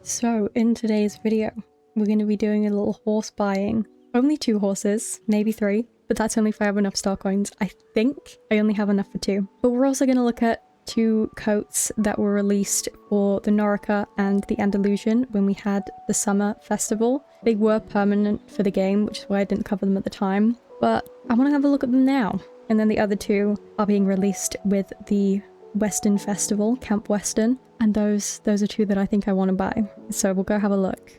So in today's video, we're going to be doing a little horse buying. Only 2 horses, maybe 3, but that's only if I have enough star coins. I think I only have enough for 2. But we're also going to look at 2 coats that were released for the Norica and the Andalusian when we had the summer festival. They were permanent for the game, which is why I didn't cover them at the time. But I want to have a look at them now. And then the other 2 are being released with the Western Festival, Camp Western. And those are 2 that I think I want to buy. So we'll go have a look.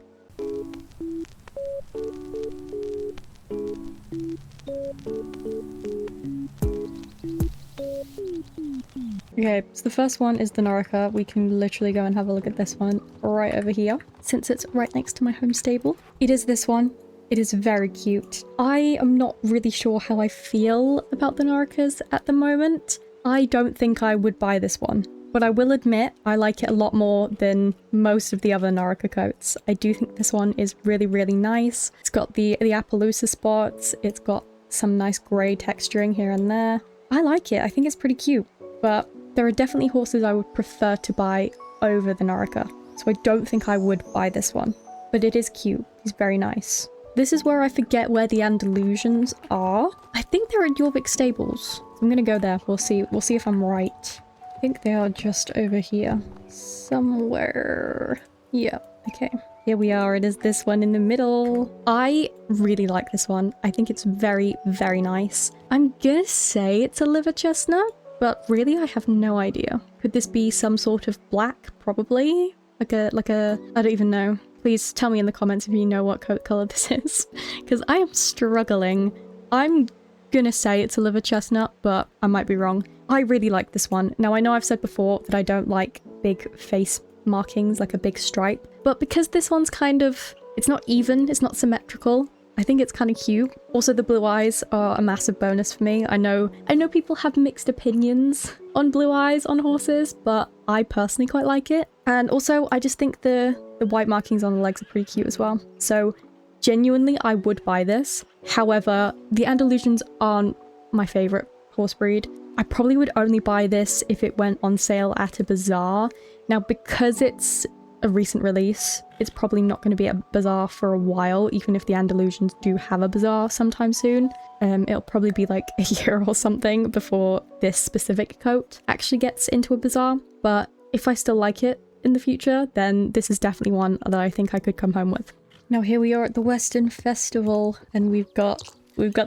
Okay, so the first one is the Norica. We can literally go and have a look at this one right over here, since it's right next to my home stable. It is this one. It is very cute. I am not really sure how I feel about the Noricas at the moment. I don't think I would buy this one. But I will admit, I like it a lot more than most of the other Norica coats. I do think this one is really, really nice. It's got the Appaloosa spots. It's got some nice grey texturing here and there. I like it. I think it's pretty cute. But there are definitely horses I would prefer to buy over the Norica. So I don't think I would buy this one. But it is cute. He's very nice. This is where I forget where the Andalusians are. I think they're at Jorvik Stables. I'm gonna go there. We'll see if I'm right. I think they are just over here. Somewhere. Yeah, okay. Here we are. It is this one in the middle. I really like this one. I think it's very, very nice. I'm gonna say it's a liver chestnut, but really I have no idea. Could this be some sort of black? Probably. Like a, I don't even know. Please tell me in the comments if you know what coat color this is, because I am struggling. I'm gonna say it's a liver chestnut, but I might be wrong. I really like this one. Now, I know I've said before that I don't like big face markings, like a big stripe, but because this one's kind of, it's not even, it's not symmetrical, I think it's kind of cute. Also, the blue eyes are a massive bonus for me. I know people have mixed opinions on blue eyes on horses, but I personally quite like it. And also, I just think the white markings on the legs are pretty cute as well. So genuinely, I would buy this. However, the Andalusians aren't my favorite horse breed. I probably would only buy this if it went on sale at a bazaar. Now, because it's a recent release, it's probably not going to be at a bazaar for a while, even if the Andalusians do have a bazaar sometime soon. It'll probably be like a year or something before this specific coat actually gets into a bazaar. But if I still like it in the future, then this is definitely one that I think I could come home with. Now here we are at the Western Festival, and we've got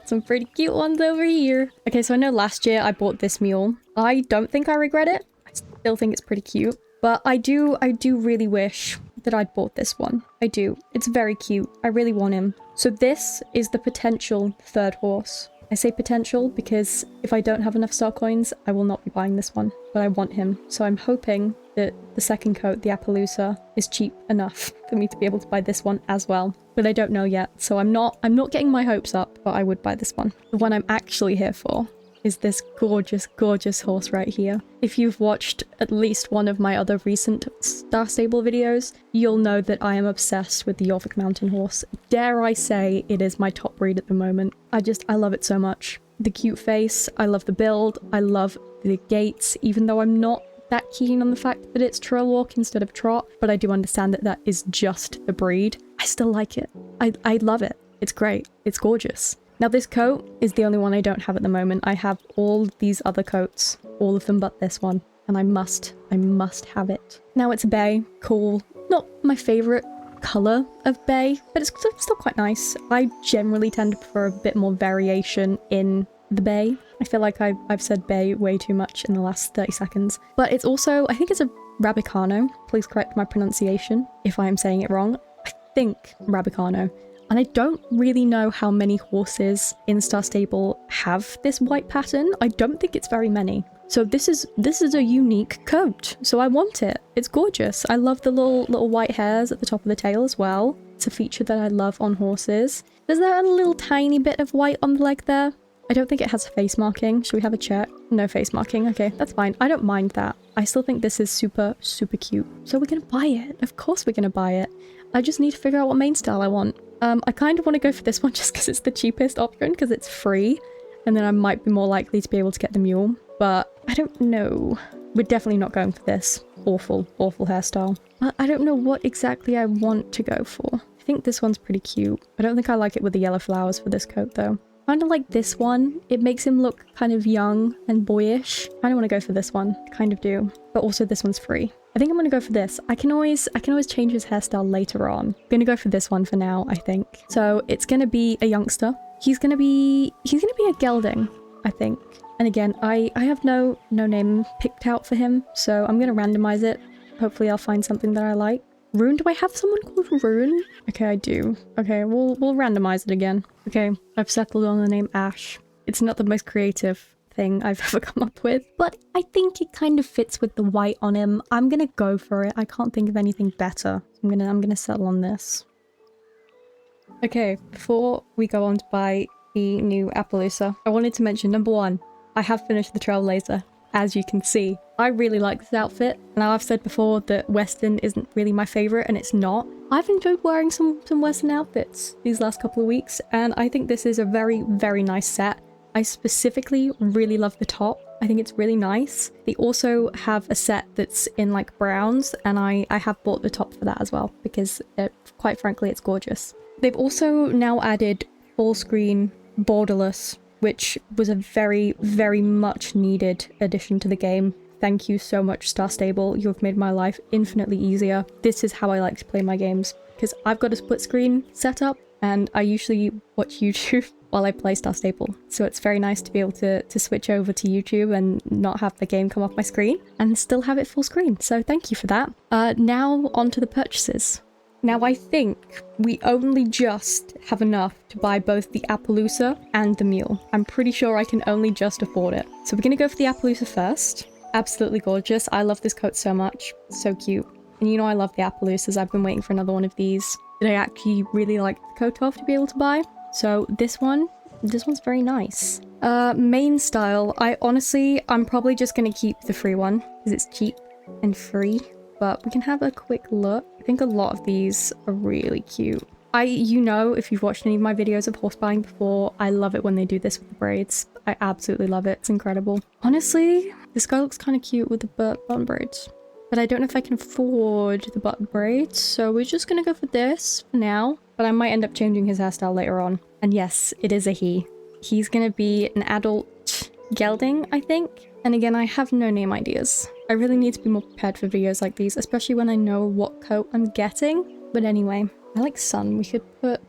some pretty cute ones over here. Okay, so I know last year I bought this mule. I don't think I regret it. I still think it's pretty cute. But I do really wish that I'd bought this one. I do. It's very cute. I really want him. So this is the potential 3rd horse. I say potential because if I don't have enough star coins, I will not be buying this one. But I want him. So I'm hoping that the 2nd coat, the Appaloosa, is cheap enough for me to be able to buy this one as well. But I don't know yet. So I'm not getting my hopes up, but I would buy this one. The one I'm actually here for is this gorgeous, gorgeous horse right here. If you've watched at least one of my other recent Star Stable videos, you'll know that I am obsessed with the Jorvik Mountain horse. Dare I say it is my top breed at the moment. I love it so much. The cute face, I love the build, I love the gaits, even though I'm not that keen on the fact that it's trail walk instead of trot, but I do understand that that is just the breed. I still like it. I love it. It's great. It's gorgeous. Now this coat is the only one I don't have at the moment. I have all these other coats, all of them but this one, and I must have it. Now it's bay, cool. Not my favorite color of bay, but it's still quite nice. I generally tend to prefer a bit more variation in the bay. I feel like I've said bay way too much in the last 30 seconds. But it's also, I think it's a Rabicano. Please correct my pronunciation if I am saying it wrong. I think Rabicano. And I don't really know how many horses in Star Stable have this white pattern. I don't think it's very many. So this is a unique coat. So I want it. It's gorgeous. I love the little white hairs at the top of the tail as well. It's a feature that I love on horses. There's that little tiny bit of white on the leg there. I don't think it has face marking. Should we have a check? No face marking. Okay, that's fine. I don't mind that. I still think this is super, super cute. So we're gonna buy it. Of course we're gonna buy it. I just need to figure out what main style I want. I kind of want to go for this one just because it's the cheapest option, because it's free, and then I might be more likely to be able to get the mule, but I don't know. We're definitely not going for this. awful, awful hairstyle. But I don't know what exactly I want to go for. I think this one's pretty cute. I don't think I like it with the yellow flowers for this coat though. Kind of like this one. It makes him look kind of young and boyish. I don't want to go for this one. I kind of do. But also this one's free. I think I'm going to go for this. I can always change his hairstyle later on. I'm going to go for this one for now, I think. So it's going to be a youngster. He's going to be a gelding, I think. And again, I have no name picked out for him, so I'm going to randomize it. Hopefully I'll find something that I like. Rune? Do I have someone called Rune? Okay, I do. Okay, we'll randomize it again. Okay, I've settled on the name Ash. It's not the most creative thing I've ever come up with, but I think it kind of fits with the white on him. I'm gonna go for it. I can't think of anything better. I'm gonna settle on this. Okay, before we go on to buy the new Appaloosa, I wanted to mention number one, I have finished the Trailblazer. As you can see, I really like this outfit. Now I've said before that Western isn't really my favorite, and it's not. I've enjoyed wearing some Western outfits these last couple of weeks, and I think this is a very, very nice set. I specifically really love the top. I think it's really nice. They also have a set that's in like browns, and I have bought the top for that as well because quite frankly, it's gorgeous. They've also now added full screen borderless, which was a very, very much needed addition to the game. Thank you so much, Star Stable. You have made my life infinitely easier. This is how I like to play my games, because I've got a split screen setup and I usually watch YouTube while I play Star Stable. So it's very nice to be able to switch over to YouTube and not have the game come off my screen and still have it full screen. So thank you for that. Now on to the purchases. Now I think we only just have enough to buy both the Appaloosa and the mule. I'm pretty sure I can only just afford it. So we're gonna go for the Appaloosa first. Absolutely gorgeous. I love this coat so much. So cute. And you know I love the Appaloosas. I've been waiting for another one of these that I actually really like the coat of to be able to buy. So this one's very nice. Main style, I'm probably just gonna keep the free one because it's cheap and free. But we can have a quick look. I think a lot of these are really cute. You know, if you've watched any of my videos of horse buying before, I love it when they do this with the braids. I absolutely love it. It's incredible. Honestly, this guy looks kind of cute with the button braids. But I don't know if I can afford the button braids, so we're just gonna go for this for now. But I might end up changing his hairstyle later on. And yes, it is a he. He's gonna be an adult gelding, I think. And again, I have no name ideas. I really need to be more prepared for videos like these, especially when I know what coat I'm getting. But anyway, I like Sun. We could put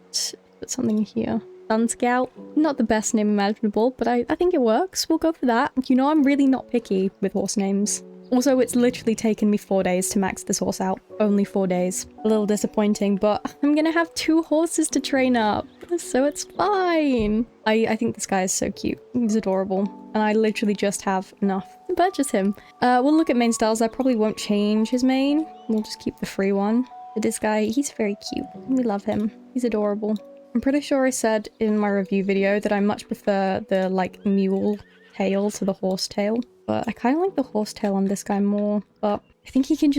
something here. Sun Scout. Not the best name imaginable, but I think it works. We'll go for that. You know, I'm really not picky with horse names. Also, it's literally taken me 4 days to max this horse out. Only 4 days. A little disappointing, but I'm gonna have 2 horses to train up, so it's fine. I think this guy is so cute. He's adorable. And I literally just have enough to purchase him. We'll look at main styles. I probably won't change his mane. We'll just keep the free one. But this guy, he's very cute. We love him. He's adorable. I'm pretty sure I said in my review video that I much prefer the, like, mule tail to the horse tail. But I kind of like the horsetail on this guy more, but I think he can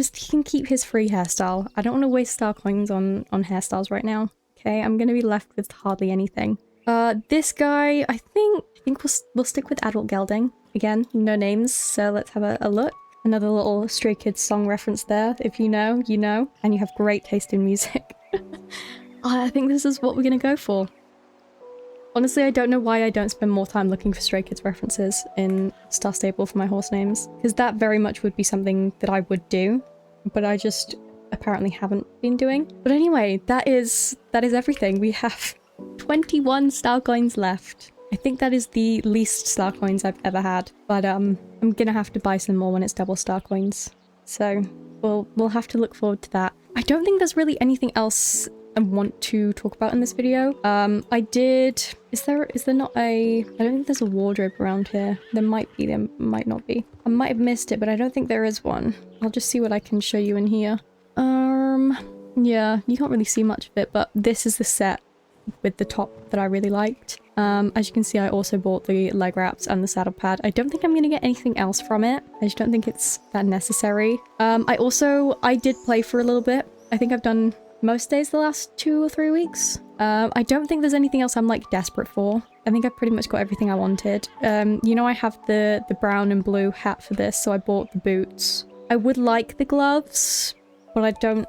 keep his free hairstyle. I don't want to waste star coins on hairstyles right now. Okay, I'm gonna be left with hardly anything. This guy, I think we'll stick with adult gelding. Again, no names, so let's have a look. Another little Stray Kids song reference there. If you know, you know. And you have great taste in music. I think this is what we're gonna go for. Honestly, I don't know why I don't spend more time looking for Stray Kids references in Star Stable for my horse names, because that very much would be something that I would do, but I just apparently haven't been doing. But anyway, that is everything. We have 21 star coins left. I think that is the least star coins I've ever had, but I'm gonna have to buy some more when it's double star coins. So we'll have to look forward to that. I don't think there's really anything else I want to talk about in this video. Is there not I don't think there's a wardrobe around here. There might be, there might not be. I might have missed it, but I don't think there is one. I'll just see what I can show you in here. Yeah, you can't really see much of it, but this is the set with the top that I really liked. As you can see, I also bought the leg wraps and the saddle pad. I don't think I'm gonna get anything else from it. I just don't think it's that necessary. I did play for a little bit. I think I've done most days the last 2 or 3 weeks. I don't think there's anything else I'm like desperate for. I think I've pretty much got everything I wanted. You know, I have the brown and blue hat for this, so I bought the boots. I would like the gloves, but I don't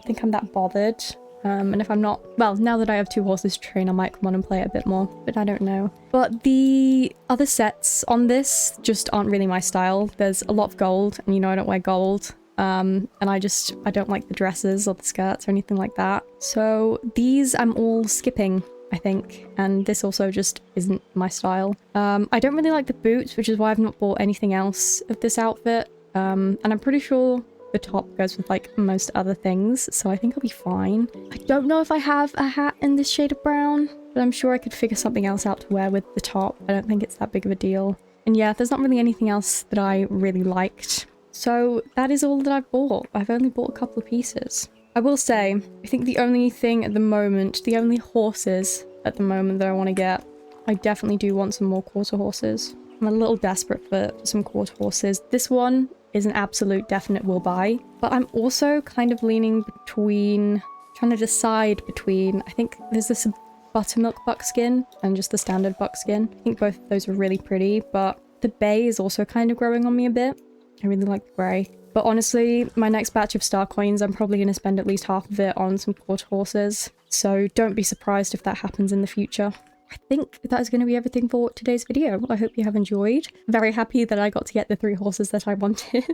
think I'm that bothered. And if I'm not, well, now that I have 2 horses to train, I might come on and play it a bit more, but I don't know. But the other sets on this just aren't really my style. There's a lot of gold, and you know I don't wear gold. And I don't like the dresses or the skirts or anything like that. So these I'm all skipping, I think. And this also just isn't my style. I don't really like the boots, which is why I've not bought anything else of this outfit. And I'm pretty sure the top goes with like most other things, so I think I'll be fine. I don't know if I have a hat in this shade of brown, but I'm sure I could figure something else out to wear with the top. I don't think it's that big of a deal. And yeah, there's not really anything else that I really liked. So that is all that I've bought. I've only bought a couple of pieces. I will say, I think the only thing at the moment, the only horses at the moment that I want to get, I definitely do want some more quarter horses. I'm a little desperate for some quarter horses. This one is an absolute definite will buy, but I'm also kind of leaning between, trying to decide between, I think there's this buttermilk buckskin and just the standard buckskin. I think both of those are really pretty, but the bay is also kind of growing on me a bit. I really like the grey. But honestly, my next batch of star coins, I'm probably going to spend at least half of it on some quarter horses. So don't be surprised if that happens in the future. I think that is going to be everything for today's video. I hope you have enjoyed. Very happy that I got to get the 3 horses that I wanted.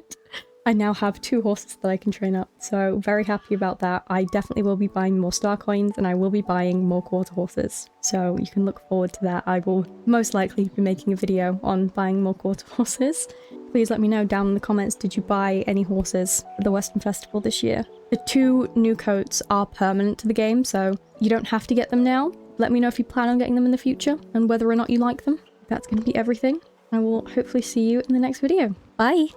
I now have 2 horses that I can train up, so very happy about that. I definitely will be buying more star coins, and I will be buying more quarter horses. So you can look forward to that. I will most likely be making a video on buying more quarter horses. Please let me know down in the comments, did you buy any horses at the Western Festival this year? The 2 new coats are permanent to the game, so you don't have to get them now. Let me know if you plan on getting them in the future and whether or not you like them. That's going to be everything. I will hopefully see you in the next video. Bye!